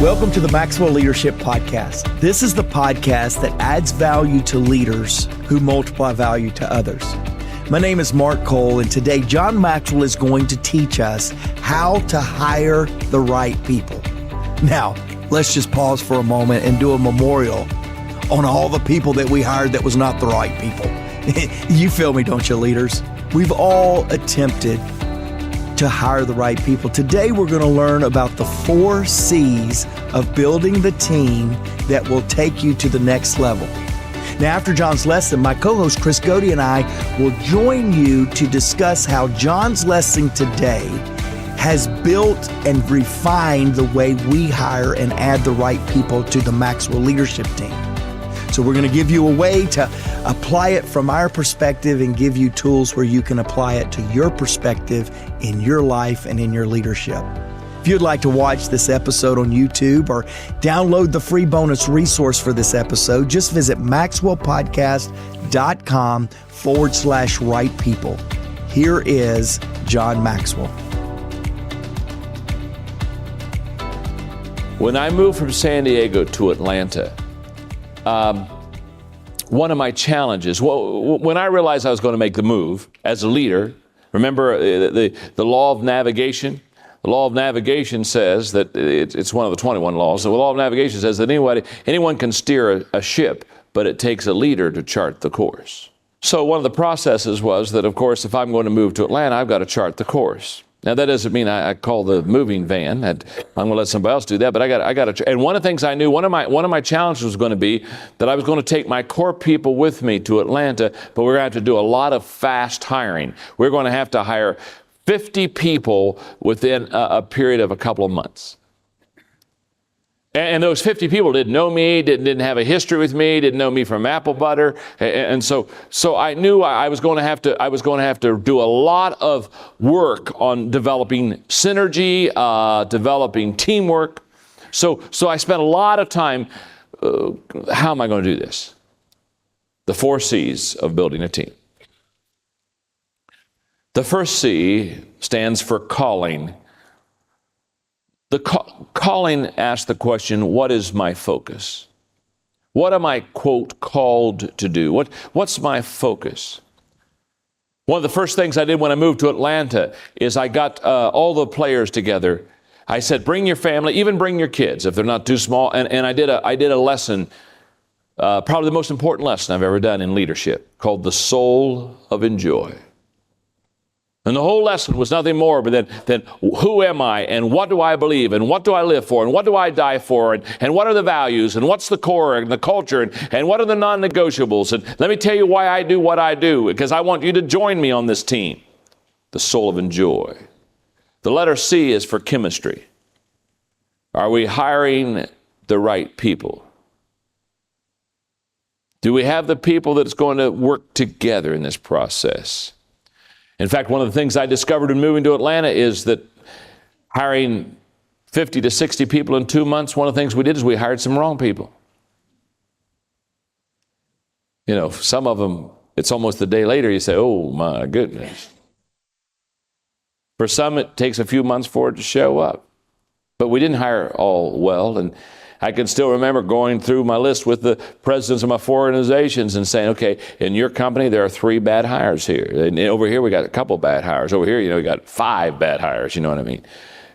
Welcome to the Maxwell Leadership Podcast. This is the podcast that adds value to leaders who multiply value to others. My name is Mark Cole, and today John Maxwell is going to teach us how to hire the right people. Now, let's just pause for a moment and do a memorial on all the people that we hired that was not the right people. You feel me, don't you, leaders? We've all attempted to hire the right people. Today, we're going to learn about the 4 C's of building the team that will take you to the next level. Now, after John's lesson, my co-host Chris Godey and I will join you to discuss how John's lesson today has built and refined the way we hire and add the right people to the Maxwell Leadership Team. So we're going to give you a way to apply it from our perspective and give you tools where you can apply it to your perspective in your life and in your leadership. If you'd like to watch this episode on YouTube or download the free bonus resource for this episode, just visit maxwellpodcast.com/right people. Here is John Maxwell. When I moved from San Diego to Atlanta, one of my challenges, when I realized I was going to make the move as a leader, remember the law of navigation? The law of navigation says that it's one of the 21 laws. The law of navigation says that anyone can steer a ship, but it takes a leader to chart the course. So one of the processes was that, of course, if I'm going to move to Atlanta, I've got to chart the course. Now, that doesn't mean I call the moving van. I'm going to let somebody else do that, but I got to. And one of the things I knew, one of my challenges was going to be that I was going to take my core people with me to Atlanta, but we're going to have to do a lot of fast hiring. We're going to have to hire 50 people within a period of a couple of months. And those 50 people didn't know me, didn't have a history with me, didn't know me from apple butter, and so I knew I was going to have to do a lot of work on developing synergy, developing teamwork. So I spent a lot of time. How am I going to do this? The 4 C's of building a team. The first C stands for calling. The calling asks the question, what is my focus? What am I, quote, called to do? What's my focus? One of the first things I did when I moved to Atlanta is I got all the players together. I said, bring your family, even bring your kids if they're not too small. And I did a lesson, probably the most important lesson I've ever done in leadership, called The Soul of Enjoy. And the whole lesson was nothing more but than who am I, and what do I believe, and what do I live for, and what do I die for, and what are the values, and what's the core and the culture, and what are the non-negotiables. And let me tell you why I do what I do, because I want you to join me on this team. The soul of enjoy. The letter C is for chemistry. Are we hiring the right people? Do we have the people that's going to work together in this process? In fact, one of the things I discovered in moving to Atlanta is that hiring 50 to 60 people in 2 months, one of the things we did is we hired some wrong people. You know, some of them, it's almost a day later, you say, oh my goodness. For some, it takes a few months for it to show up. But we didn't hire all well, and I can still remember going through my list with the presidents of my 4 organizations and saying, okay, in your company, there are 3 bad hires here. And over here, we got a couple bad hires. Over here, we got 5 bad hires, you know what I mean?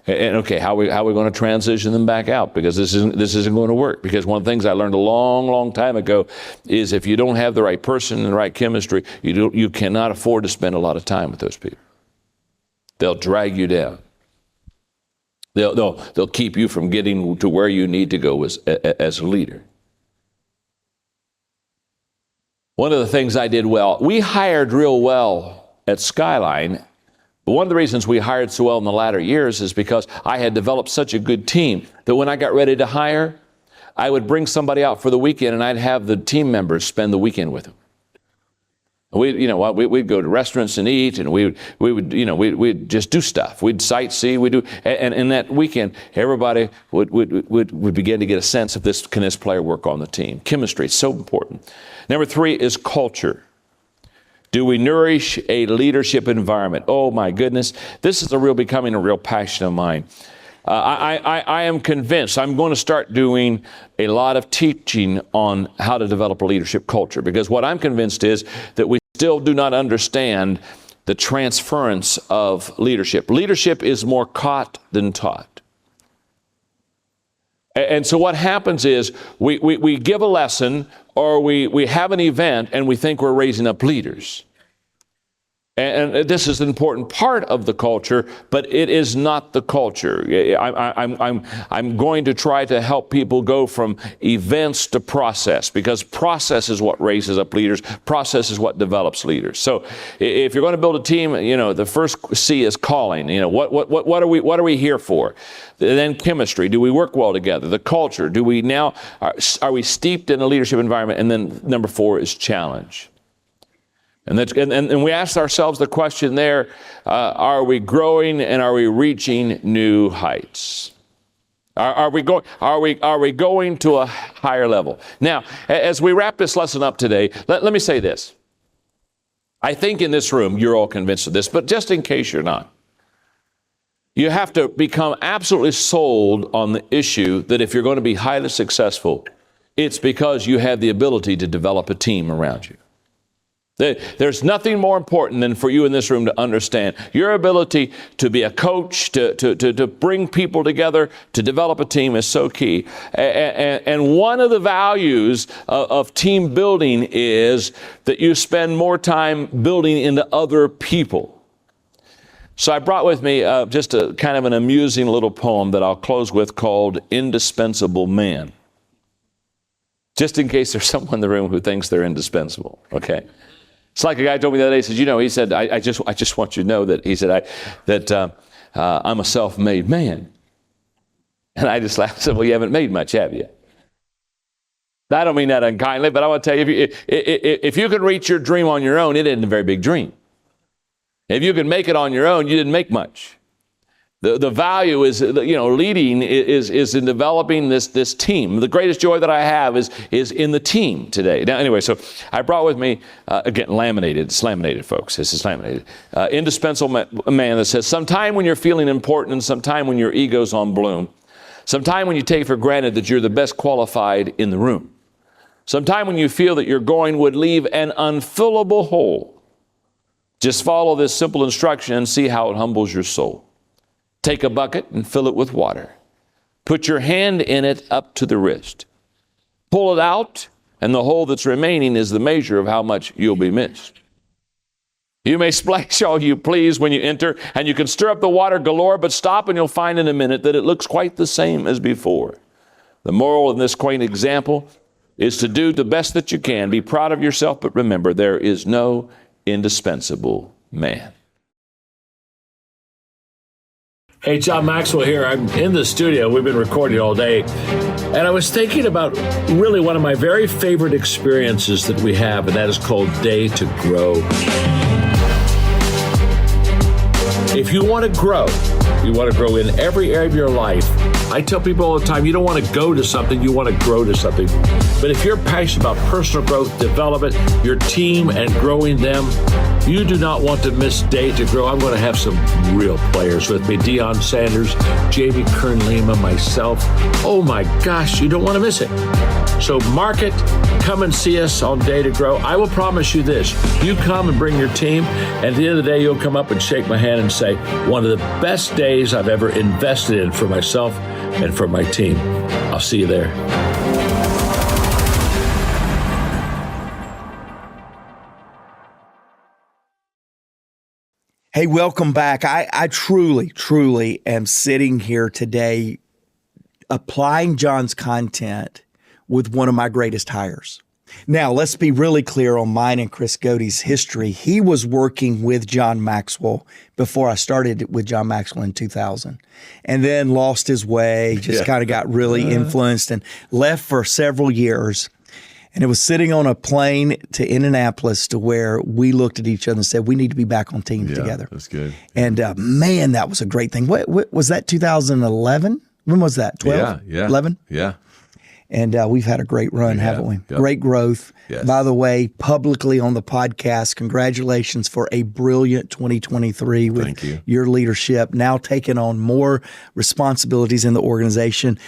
And okay, how are we going to transition them back out? Because this isn't going to work. Because one of the things I learned a long, long time ago is if you don't have the right person and the right chemistry, you cannot afford to spend a lot of time with those people. They'll drag you down. They'll keep you from getting to where you need to go as a leader. One of the things I did well, we hired real well at Skyline. But one of the reasons we hired so well in the latter years is because I had developed such a good team that when I got ready to hire, I would bring somebody out for the weekend and I'd have the team members spend the weekend with them. We'd go to restaurants and eat, and we'd just do stuff. We'd sightsee. And in that weekend, everybody would begin to get a sense of can this player work on the team? Chemistry is so important. Number 3 is culture. Do we nourish a leadership environment? Oh my goodness, this is becoming a real passion of mine. I am convinced I'm going to start doing a lot of teaching on how to develop a leadership culture, because what I'm convinced is that we still do not understand the transference of leadership. Leadership is more caught than taught. And so what happens is we give a lesson, or we have an event, and we think we're raising up leaders. And this is an important part of the culture, but it is not the culture. I'm going to try to help people go from events to process, because process is what raises up leaders. Process is what develops leaders. So if you're going to build a team, the first C is calling. What are we here for? Then chemistry. Do we work well together? The culture. Are we steeped in a leadership environment? And then number 4 is challenge. And we asked ourselves the question there, are we growing and are we reaching new heights? Are we going to a higher level? Now, as we wrap this lesson up today, let me say this. I think in this room you're all convinced of this, but just in case you're not, you have to become absolutely sold on the issue that if you're going to be highly successful, it's because you have the ability to develop a team around you. There's nothing more important than for you in this room to understand your ability to be a coach, to bring people together, to develop a team is so key. And one of the values of team building is that you spend more time building into other people. So I brought with me just a kind of an amusing little poem that I'll close with called Indispensable Man. Just in case there's someone in the room who thinks they're indispensable, okay? It's like a guy told me the other day, he said, I just want you to know that, I'm a self-made man. And I just laughed and said, well, you haven't made much, have you? I don't mean that unkindly, but I want to tell you, if you can reach your dream on your own, it isn't a very big dream. If you can make it on your own, you didn't make much. The value is, leading is in developing this team. The greatest joy that I have is in the team today. Now, anyway, so I brought with me, again, laminated. It's laminated, folks. This is laminated. Indispensable man that says, sometime when you're feeling important and sometime when your ego's on bloom, sometime when you take for granted that you're the best qualified in the room, sometime when you feel that your going would leave an unfillable hole, just follow this simple instruction and see how it humbles your soul. Take a bucket and fill it with water. Put your hand in it up to the wrist. Pull it out, and the hole that's remaining is the measure of how much you'll be missed. You may splash all you please when you enter, and you can stir up the water galore, but stop and you'll find in a minute that it looks quite the same as before. The moral in this quaint example is to do the best that you can. Be proud of yourself, but remember, there is no indispensable man. Hey, John Maxwell here. I'm in the studio. We've been recording all day. And I was thinking about really one of my very favorite experiences that we have, and that is called Day to Grow. If you want to grow, you want to grow in every area of your life. I tell people all the time, you don't want to go to something, you want to grow to something. But if you're passionate about personal growth, development, your team, and growing them, you do not want to miss Day to Grow. I'm going to have some real players with me. Deion Sanders, Jamie Kern-Lima, myself. Oh my gosh, you don't want to miss it. So mark it. Come and see us on Day to Grow. I will promise you this. You come and bring your team, and at the end of the day, you'll come up and shake my hand and say, one of the best days I've ever invested in for myself and for my team. I'll see you there. Hey, welcome back. I truly am sitting here today applying John's content with one of my greatest hires. Now, let's be really clear on mine and Chris Godey's history. He was working with John Maxwell before I started with John Maxwell in 2000, and then lost his way, just kind of got really influenced and left for several years. And it was sitting on a plane to Indianapolis to where we looked at each other and said, we need to be back on teams together. That's good. And man, that was a great thing. What was that, 2011? When was that, 12? Yeah. 11? Yeah. And we've had a great run, haven't we? Yep. Great growth. Yes. By the way, publicly on the podcast, congratulations for a brilliant 2023 with Thank you. your leadership, now taking on more responsibilities in the organization.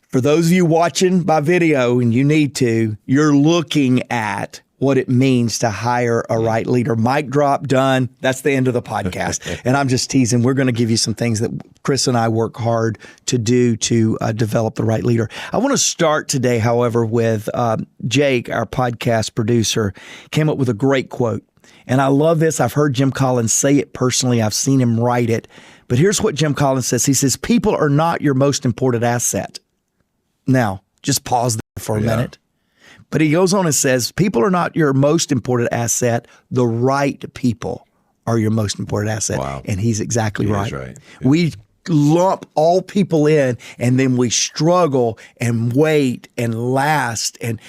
For those of you watching by video, and you need to, you're looking at what it means to hire a right leader. Mic drop, done. That's the end of the podcast. And I'm just teasing. We're going to give you some things that Chris and I work hard to do to develop the right leader. I want to start today, however, with Jake, our podcast producer, came up with a great quote. And I love this. I've heard Jim Collins say it personally. I've seen him write it. But here's what Jim Collins says. He says, people are not your most important asset. Now, just pause there for a minute. But he goes on and says, people are not your most important asset. The right people are your most important asset. Wow. And he's exactly right. He's right. Yeah. We lump all people in, and then we struggle and wait and last and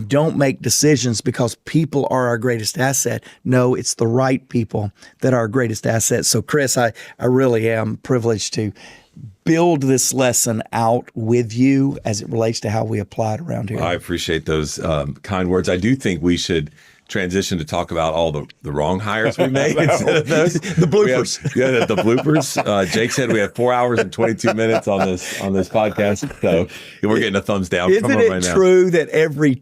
don't make decisions because people are our greatest asset. No, it's the right people that are our greatest asset. So, Chris, I really am privileged to build this lesson out with you as it relates to how we apply it around here. I appreciate those kind words. I do think we should transition to talk about all the wrong hires we made instead of those. The bloopers. The bloopers. Jake said we have 4 hours and 22 minutes on this podcast, so we're getting a thumbs down from him right now. Isn't it true that every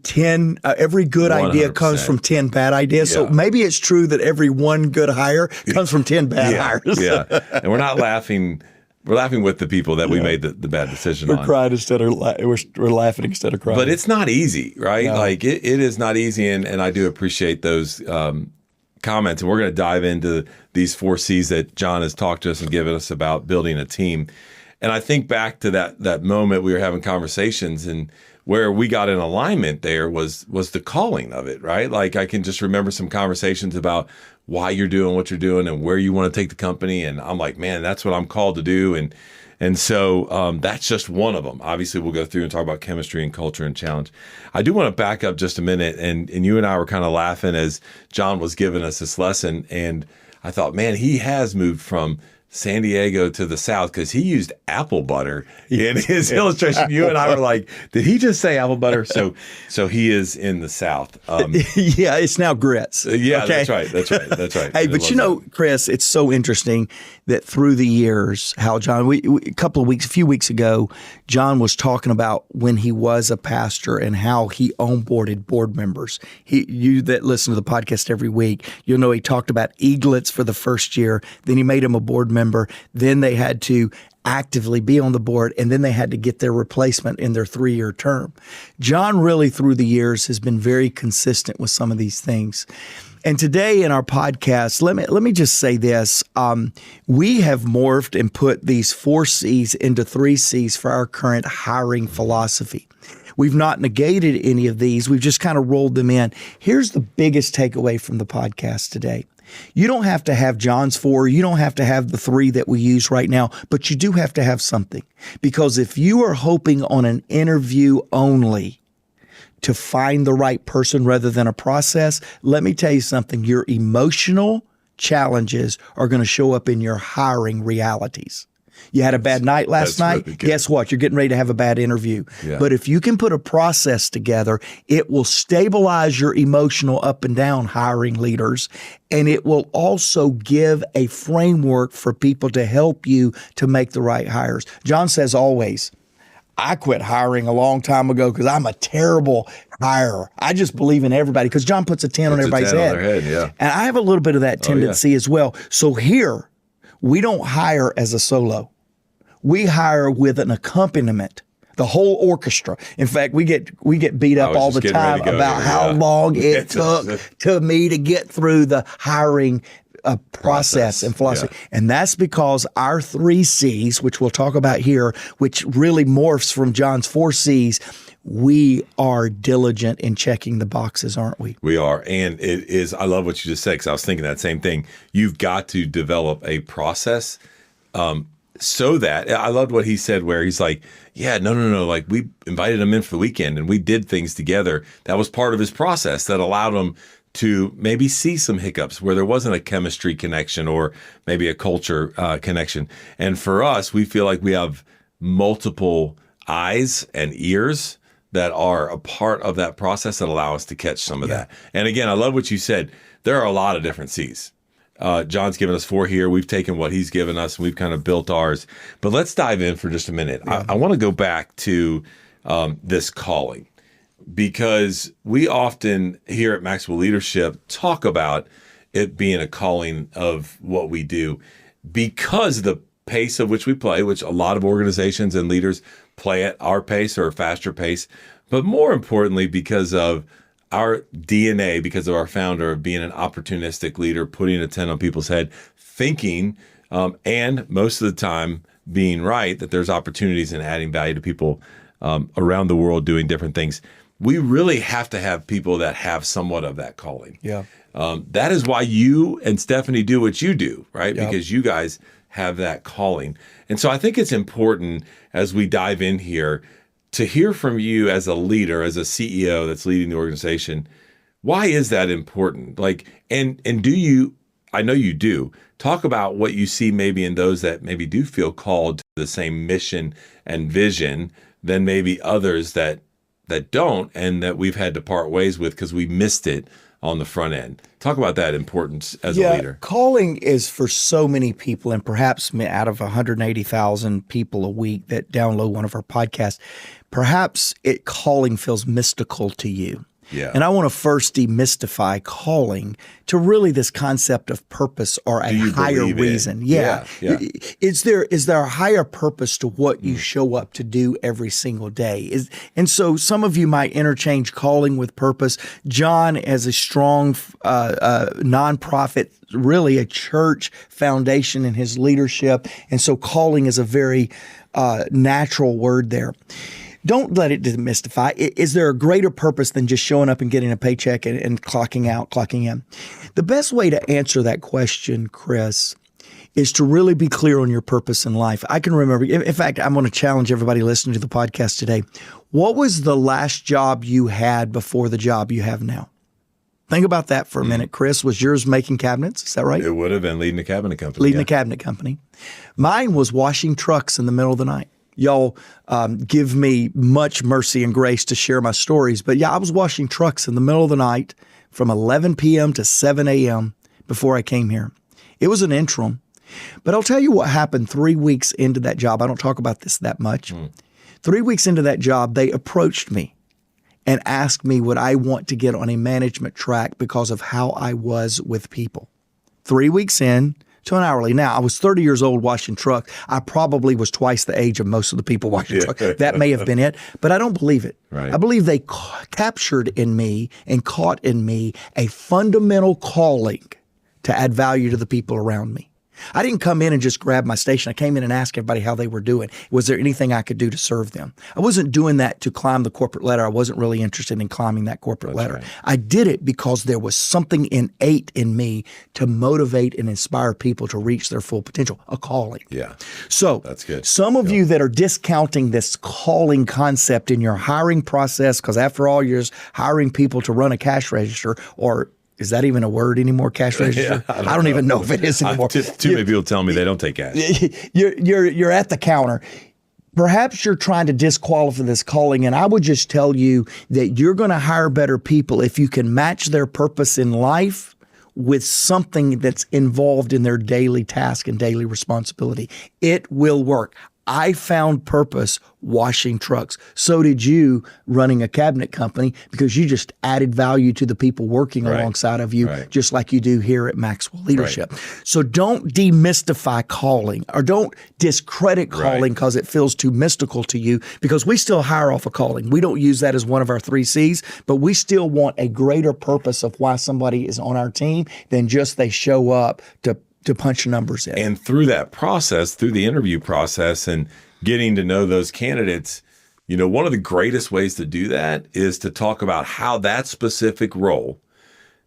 good idea 100%. comes from 10 bad ideas? Yeah. So maybe it's true that every one good hire comes from 10 bad hires. Yeah, and we're not laughing. We're laughing with the people that we made the bad decision on. We're crying instead of we're laughing instead of crying. But it's not easy, right? No. Like it is not easy, and I do appreciate those comments. And we're going to dive into these 4 C's that John has talked to us and given us about building a team. And I think back to that moment we were having conversations, and where we got in alignment there was the calling of it, right? Like I can just remember some conversations about why you're doing what you're doing and where you want to take the company. And I'm like, man, that's what I'm called to do. And so that's just one of them. Obviously, we'll go through and talk about chemistry and culture and challenge. I do want to back up just a minute. And you and I were kind of laughing as John was giving us this lesson. And I thought, man, he has moved from San Diego to the South because he used apple butter in his illustration. You and I were like, did he just say apple butter? So he is in the South. Yeah, it's now grits. Yeah, okay? That's right. Hey, but you know, Chris, it's so interesting that through the years, how John, a few weeks ago, John was talking about when he was a pastor and how he onboarded board members. You that listen to the podcast every week, you'll know he talked about eaglets for the first year. Then he made him a board member. Then they had to actively be on the board, and then they had to get their replacement in their 3-year term. John really, through the years, has been very consistent with some of these things. And today in our podcast, let me just say this. We have morphed and put these 4 C's into 3 C's for our current hiring philosophy. We've not negated any of these. We've just kind of rolled them in. Here's the biggest takeaway from the podcast today. You don't have to have John's 4. You don't have to have the 3 that we use right now, but you do have to have something. Because if you are hoping on an interview only to find the right person rather than a process, let me tell you something. Your emotional challenges are going to show up in your hiring realities. You had a bad night last night. Really good. Guess what? You're getting ready to have a bad interview. Yeah. But if you can put a process together, it will stabilize your emotional up and down, hiring leaders. And it will also give a framework for people to help you to make the right hires. John says always, I quit hiring a long time ago because I'm a terrible hirer. I just believe in everybody because John puts a 10 on everybody's head. Yeah. And I have a little bit of that tendency as well. So here, we don't hire as a solo. We hire with an accompaniment, the whole orchestra. In fact, we get beat up all the time about how long it took to me to get through the hiring process and philosophy. Yeah. And that's because our 3 C's, which we'll talk about here, which really morphs from John's 4 C's, we are diligent in checking the boxes, aren't we? We are. And it is, I love what you just said, because I was thinking that same thing. You've got to develop a process so that, I loved what he said, where he's like, yeah, no. Like, we invited him in for the weekend and we did things together. That was part of his process that allowed him to maybe see some hiccups where there wasn't a chemistry connection or maybe a culture connection. And for us, we feel like we have multiple eyes and ears that are a part of that process that allow us to catch some of that. And again, I love what you said. There are a lot of different C's. John's given us 4 here. We've taken what he's given us and we've kind of built ours. But let's dive in for just a minute. I want to go back to this calling, because we often here at Maxwell Leadership talk about it being a calling of what we do, because the pace of which we play, which a lot of organizations and leaders play at our pace or a faster pace, but more importantly, because of our DNA, because of our founder of being an opportunistic leader, putting a tent on people's head, thinking, and most of the time being right, that there's opportunities in adding value to people around the world doing different things. We really have to have people that have somewhat of that calling. Yeah. That is why you and Stephanie do what you do, right? Yep. Because you guys have that calling. And so I think it's important as we dive in here to hear from you as a leader, as a CEO that's leading the organization. Why is that important? And do you, I know you do, talk about what you see maybe in those that maybe do feel called to the same mission and vision than maybe others that don't, and that we've had to part ways with because we missed it on the front end. Talk about that importance as a leader. Calling is for so many people, and perhaps out of 180,000 people a week that download one of our podcasts, perhaps calling feels mystical to you. Yeah. And I want to first demystify calling to really this concept of purpose or a higher reason. Yeah. Is there a higher purpose to what you show up to do every single day? And so some of you might interchange calling with purpose. John has a strong nonprofit, really a church foundation in his leadership. And so calling is a very natural word there. Don't let it demystify. Is there a greater purpose than just showing up and getting a paycheck and clocking out, clocking in? The best way to answer that question, Chris, is to really be clear on your purpose in life. I can remember, in fact, I'm going to challenge everybody listening to the podcast today. What was the last job you had before the job you have now? Think about that for a minute, Chris. Was yours making cabinets? Is that right? It would have been leading a cabinet company. Leading a cabinet company. Mine was washing trucks in the middle of the night. Y'all give me much mercy and grace to share my stories. But yeah, I was washing trucks in the middle of the night from 11 p.m. to 7 a.m. before I came here. It was an interim. But I'll tell you what happened 3 weeks into that job. I don't talk about this that much. 3 weeks into that job, they approached me and asked me would I want to get on a management track because of how I was with people. 3 weeks in to an hourly. Now, I was 30 years old washing trucks. I probably was twice the age of most of the people washing trucks. That may have been it, but I don't believe it. Right. I believe they captured in me and caught in me a fundamental calling to add value to the people around me. I didn't come in and just grab my station. I came in and asked everybody how they were doing. Was there anything I could do to serve them? I wasn't doing that to climb the corporate ladder. I wasn't really interested in climbing that corporate ladder. Right. I did it because there was something innate in me to motivate and inspire people to reach their full potential, a calling. Yeah. So that's good. Some of you that are discounting this calling concept in your hiring process, because after all, you're just hiring people to run a cash register, or is that even a word anymore? Cash register? I don't even know if it is anymore. Too many people tell me they don't take cash. You're at the counter. Perhaps you're trying to disqualify this calling, and I would just tell you that you're going to hire better people if you can match their purpose in life with something that's involved in their daily task and daily responsibility. It will work. I found purpose washing trucks. So did you running a cabinet company, because you just added value to the people working alongside of you, just like you do here at Maxwell Leadership. So don't demystify calling, or don't discredit calling because it feels too mystical to you, because we still hire off a calling. We don't use that as one of our 3 C's, but we still want a greater purpose of why somebody is on our team than just they show up to punch numbers in. And through that process, through the interview process and getting to know those candidates, one of the greatest ways to do that is to talk about how that specific role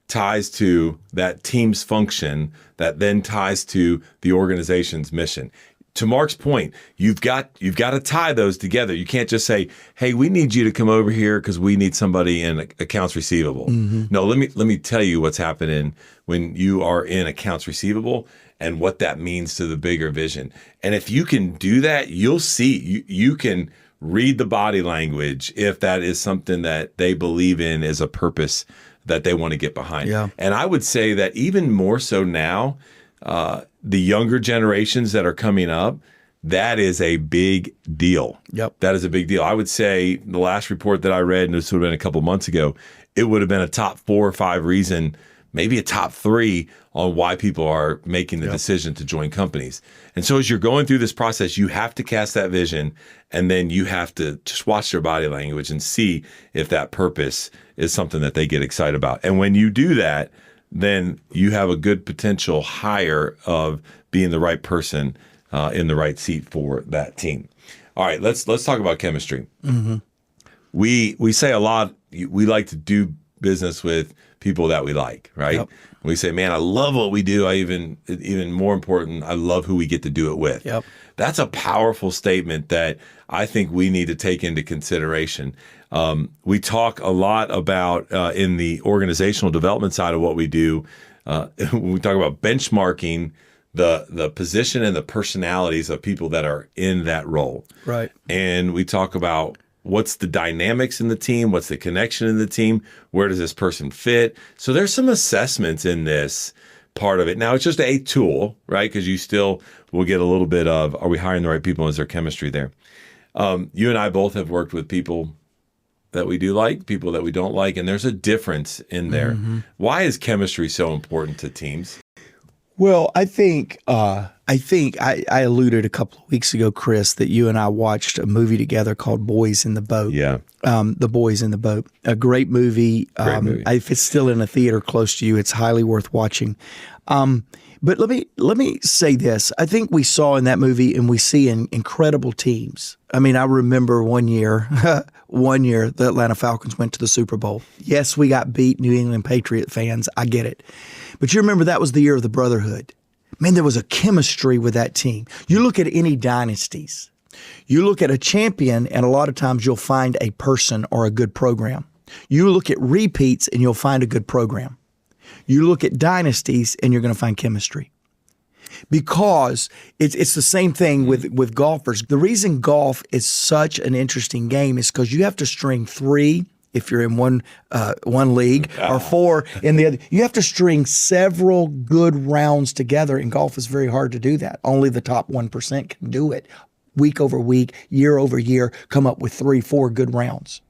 ties to that team's function that then ties to the organization's mission. To Mark's point, you've got to tie those together. You can't just say, "Hey, we need you to come over here because we need somebody in accounts receivable." No, let me tell you what's happening when you are in accounts receivable and what that means to the bigger vision. And if you can do that, you'll see, you can read the body language if that is something that they believe in as a purpose that they want to get behind. Yeah. And I would say that even more so now, the younger generations that are coming up, that is a big deal. Yep. That is a big deal. I would say the last report that I read, and this would have been a couple months ago, it would have been a top 4 or 5 reason, maybe a top 3 on why people are making the decision to join companies. And so as you're going through this process, you have to cast that vision, and then you have to just watch their body language and see if that purpose is something that they get excited about. And when you do that, then you have a good potential hire of being the right person in the right seat for that team. All right, let's talk about chemistry. Mm-hmm. We say a lot, we like to do business with people that we like, right? Yep. We say, man, I love what we do. Even more important, I love who we get to do it with. Yep. That's a powerful statement that I think we need to take into consideration. We talk a lot about in the organizational development side of what we do, when we talk about benchmarking the position and the personalities of people that are in that role. Right. And we talk about what's the dynamics in the team, what's the connection in the team, where does this person fit? So there's some assessments in this part of it. Now, it's just a tool, right? Because you still will get a little bit of, are we hiring the right people? Is there chemistry there? You and I both have worked with people that we do like, people that we don't like, and there's a difference in there. Mm-hmm. Why is chemistry so important to teams? Well, I think I alluded a couple of weeks ago, Chris, that you and I watched a movie together called Boys in the Boat. Yeah. The Boys in the Boat. A great movie. Movie. If it's still in a theater close to you, it's highly worth watching. But let me say this. I think we saw in that movie, and we see in incredible teams. I mean, I remember one year the Atlanta Falcons went to the Super Bowl. Yes, we got beat, New England Patriot fans. I get it. But you remember that was the year of the brotherhood. Man, there was a chemistry with that team. You look at any dynasties. You look at a champion, and a lot of times you'll find a person or a good program. You look at repeats, and you'll find a good program. You look at dynasties, and you're going to find chemistry. Because it's the same thing with golfers. The reason golf is such an interesting game is because you have to string 3 if you're in one league or 4 in the other. You have to string several good rounds together, and golf is very hard to do that. Only the top 1% can do it. Week over week, year over year, come up with 3-4 good rounds.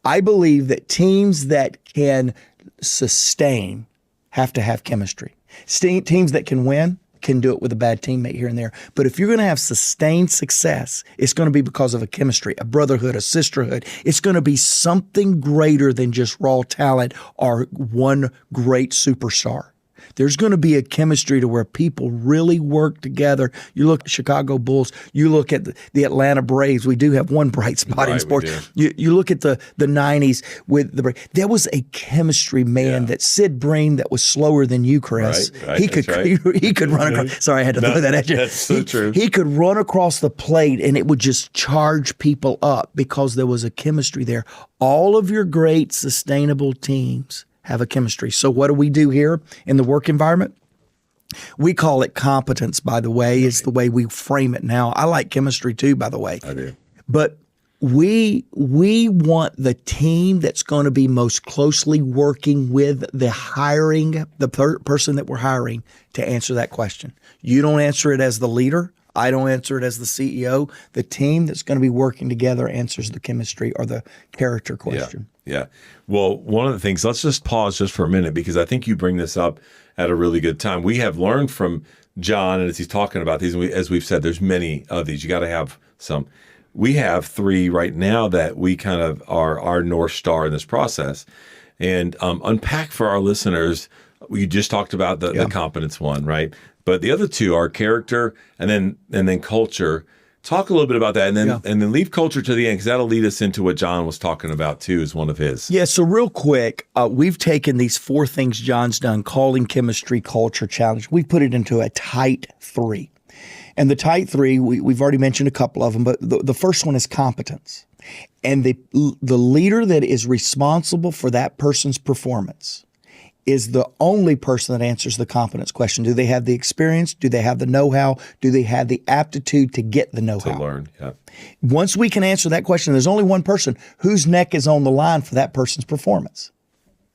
I believe that teams that can sustain have to have chemistry. Teams that can win can do it with a bad teammate here and there. But if you're going to have sustained success, it's going to be because of a chemistry, a brotherhood, a sisterhood. It's going to be something greater than just raw talent or one great superstar. There's going to be a chemistry to where people really work together. You look at Chicago Bulls. You look at the Atlanta Braves. We do have one bright spot in sports. You look at the 90s with the Braves. There was a chemistry, man, that Sid Breen that was slower than you, Chris. Right, he could run across. Sorry, I had to throw that at you. That's so true. He could run across the plate, and it would just charge people up because there was a chemistry there. All of your great sustainable teams have a chemistry. So what do we do here in the work environment? We call it competence, by the way. It's the way we frame it now. I like chemistry too, by the way. I do. But we want the team that's going to be most closely working with the hiring, the person that we're hiring, to answer that question. You don't answer it as the leader. I don't answer it as the CEO. The team that's going to be working together answers the chemistry or the character question. Yeah. Well, one of the things, let's just pause just for a minute, because I think you bring this up at a really good time. We have learned from John, and as he's talking about these, as we've said, there's many of these. You got to have some. We have 3 right now that we kind of are our North Star in this process. And unpack for our listeners, we just talked about the competence one, right? But the other 2 are character and then culture. Talk a little bit about that, and then leave culture to the end, because that'll lead us into what John was talking about too, as one of his. Yeah. So real quick, we've taken these 4 things John's done: calling, chemistry, culture, challenge. We put it into a tight 3, and the tight 3 we've already mentioned a couple of them, but the first one is competence, and the leader that is responsible for that person's performance is the only person that answers the competence question. Do they have the experience? Do they have the know-how? Do they have the aptitude to get the know-how? To learn, yeah. Once we can answer that question, there's only one person whose neck is on the line for that person's performance.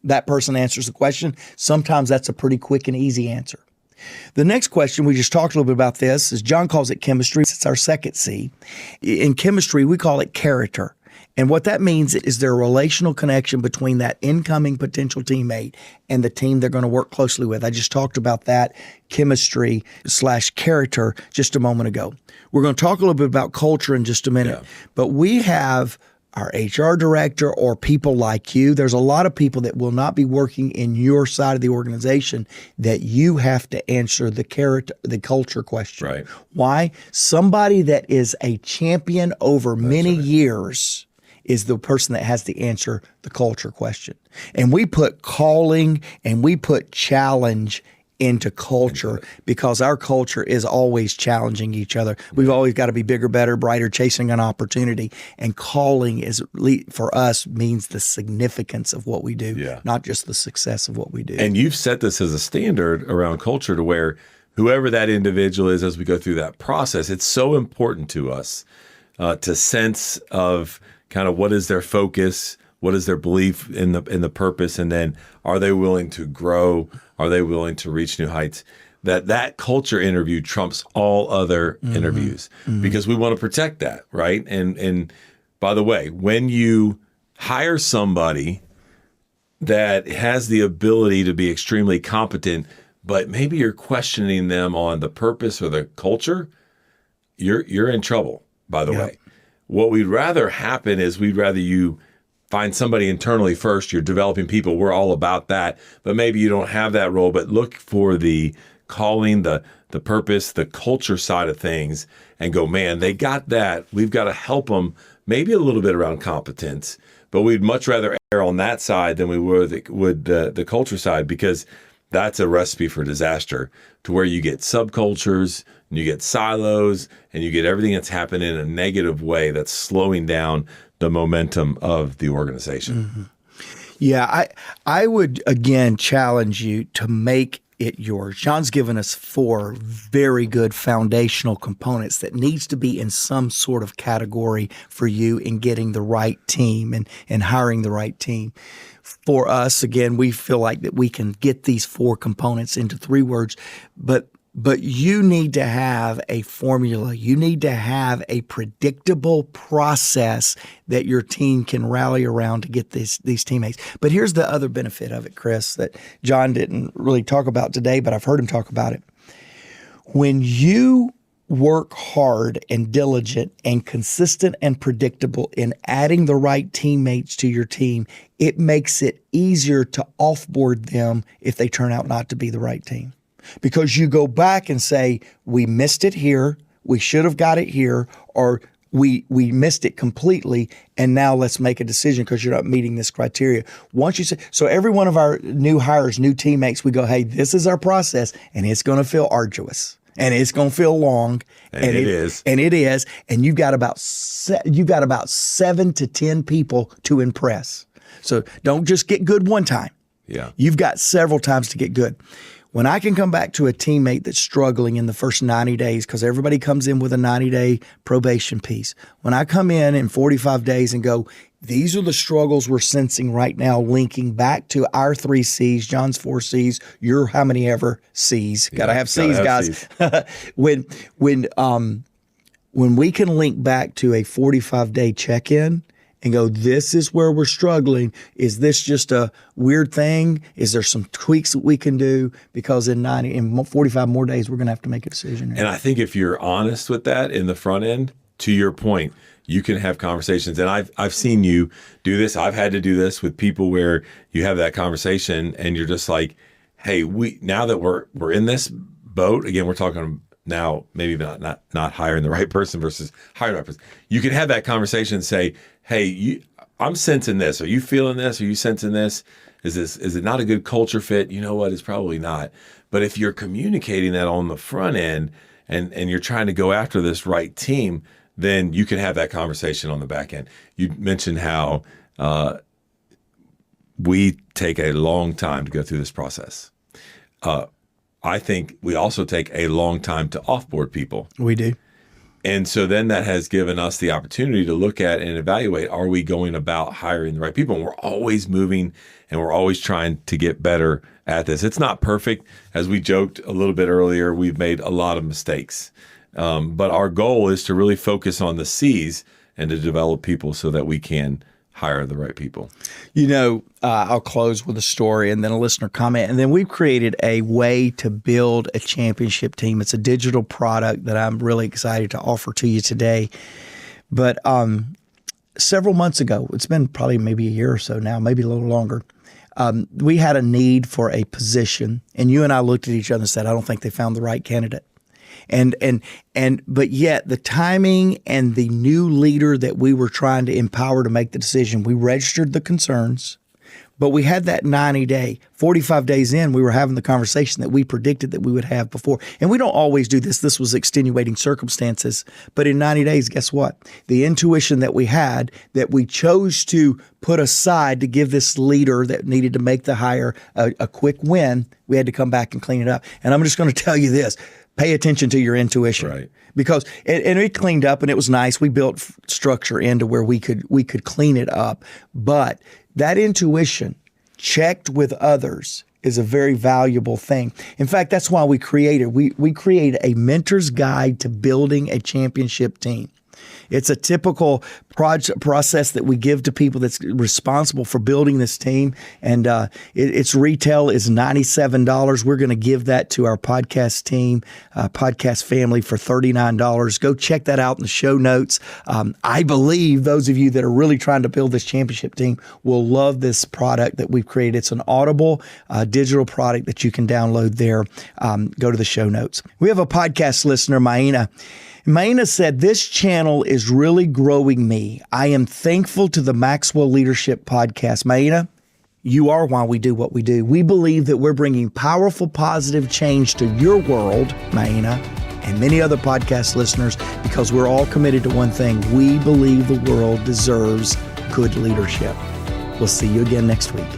That person answers the question. Sometimes that's a pretty quick and easy answer. The next question, we just talked a little bit about this, is John calls it chemistry. It's our second C. In chemistry, we call it character. And what that means is there a relational connection between that incoming potential teammate and the team they're going to work closely with. I just talked about that chemistry/character just a moment ago. We're going to talk a little bit about culture in just a minute. Yeah. But we have our HR director or people like you. There's a lot of people that will not be working in your side of the organization that you have to answer the culture question. Right. Why? Somebody that is a champion over many years is the person that has to answer the culture question. And we put calling and we put challenge into culture because our culture is always challenging each other. We've always got to be bigger, better, brighter, chasing an opportunity. And calling is for us means the significance of what we do, not just the success of what we do. And you've set this as a standard around culture to where whoever that individual is as we go through that process, it's so important to us to sense of kind of what is their focus, what is their belief in the purpose, and then are they willing to grow? Are they willing to reach new heights? That culture interview trumps all other interviews because we want to protect that, right? And by the way, when you hire somebody that has the ability to be extremely competent, but maybe you're questioning them on the purpose or the culture, you're in trouble, by the way. What we'd rather happen is we'd rather you find somebody internally first. You're developing people. We're all about that. But maybe you don't have that role, but look for the calling, the purpose, the culture side of things and go, man, they got that. We've got to help them maybe a little bit around competence, but we'd much rather err on that side than we would the culture side, because that's a recipe for disaster, to where you get subcultures and you get silos and you get everything that's happening in a negative way that's slowing down the momentum of the organization. Yeah, I would, again, challenge you to make it yours. John's given us 4 very good foundational components that needs to be in some sort of category for you in getting the right team and hiring the right team. For us, again, we feel like that we can get these 4 components into 3 words, but you need to have a formula. You need to have a predictable process that your team can rally around to get these teammates. But here's the other benefit of it, Chris, that John didn't really talk about today, but I've heard him talk about it. When you work hard and diligent and consistent and predictable in adding the right teammates to your team, it makes it easier to offboard them if they turn out not to be the right team. Because you go back and say, we missed it here, we should have got it here, or we missed it completely, and now let's make a decision because you're not meeting this criteria. Once you say, so every one of our new hires, new teammates, we go, hey, this is our process, and it's going to feel arduous, and it's going to feel long, and it is, and you've got about 7 to 10 people to impress. So don't just get good one time. Yeah, you've got several times to get good. When I can come back to a teammate that's struggling in the first 90 days, because everybody comes in with a 90-day probation piece. When I come in 45 days and go, these are the struggles we're sensing right now, linking back to our 3 C's, John's 4 C's, your how many ever C's. Got to have C's, guys. When we can link back to a 45-day check-in and go, this is where we're struggling. Is this just a weird thing? Is there some tweaks that we can do? Because in 45 more days, we're going to have to make a decision here. And I think if you're honest with that in the front end, to your point, you can have conversations. And I've seen you do this. I've had to do this with people where you have that conversation and you're just like, hey, now that we're in this boat, again, we're talking now maybe not hiring the right person versus hiring the right person. You can have that conversation and say, hey, I'm sensing this. Are you feeling this? Are you sensing this? Is it not a good culture fit? You know what? It's probably not. But if you're communicating that on the front end and you're trying to go after this right team, then you can have that conversation on the back end. You mentioned how we take a long time to go through this process. I think we also take a long time to offboard people. We do. And so then that has given us the opportunity to look at and evaluate, are we going about hiring the right people? And we're always moving and we're always trying to get better at this. It's not perfect. As we joked a little bit earlier, we've made a lot of mistakes. But our goal is to really focus on the C's and to develop people so that we can hire the right people. You know, I'll close with a story and then a listener comment. And then we've created a way to build a championship team. It's a digital product that I'm really excited to offer to you today. But several months ago, it's been probably maybe a year or so now, maybe a little longer, we had a need for a position. And you and I looked at each other and said, I don't think they found the right candidate. But yet the timing and the new leader that we were trying to empower to make the decision, we registered the concerns, but we had that 90-day, 45 days in, we were having the conversation that we predicted that we would have before. And we don't always do this. This was extenuating circumstances. But in 90 days, guess what? The intuition that we had, that we chose to put aside to give this leader that needed to make the hire a quick win, we had to come back and clean it up. And I'm just going to tell you this. Pay attention to your intuition, right? Because it cleaned up and it was nice. We built structure into where we could clean it up. But that intuition checked with others is a very valuable thing. In fact, that's why we created a mentor's guide to building a championship team. It's a typical process that we give to people that's responsible for building this team. And its retail is $97. We're going to give that to our podcast team, podcast family for $39. Go check that out in the show notes. I believe those of you that are really trying to build this championship team will love this product that we've created. It's an Audible digital product that you can download there. Go to the show notes. We have a podcast listener, Maina. Maina said, this channel is really growing me. I am thankful to the Maxwell Leadership Podcast. Maina, you are why we do what we do. We believe that we're bringing powerful, positive change to your world, Maina, and many other podcast listeners, because we're all committed to one thing. We believe the world deserves good leadership. We'll see you again next week.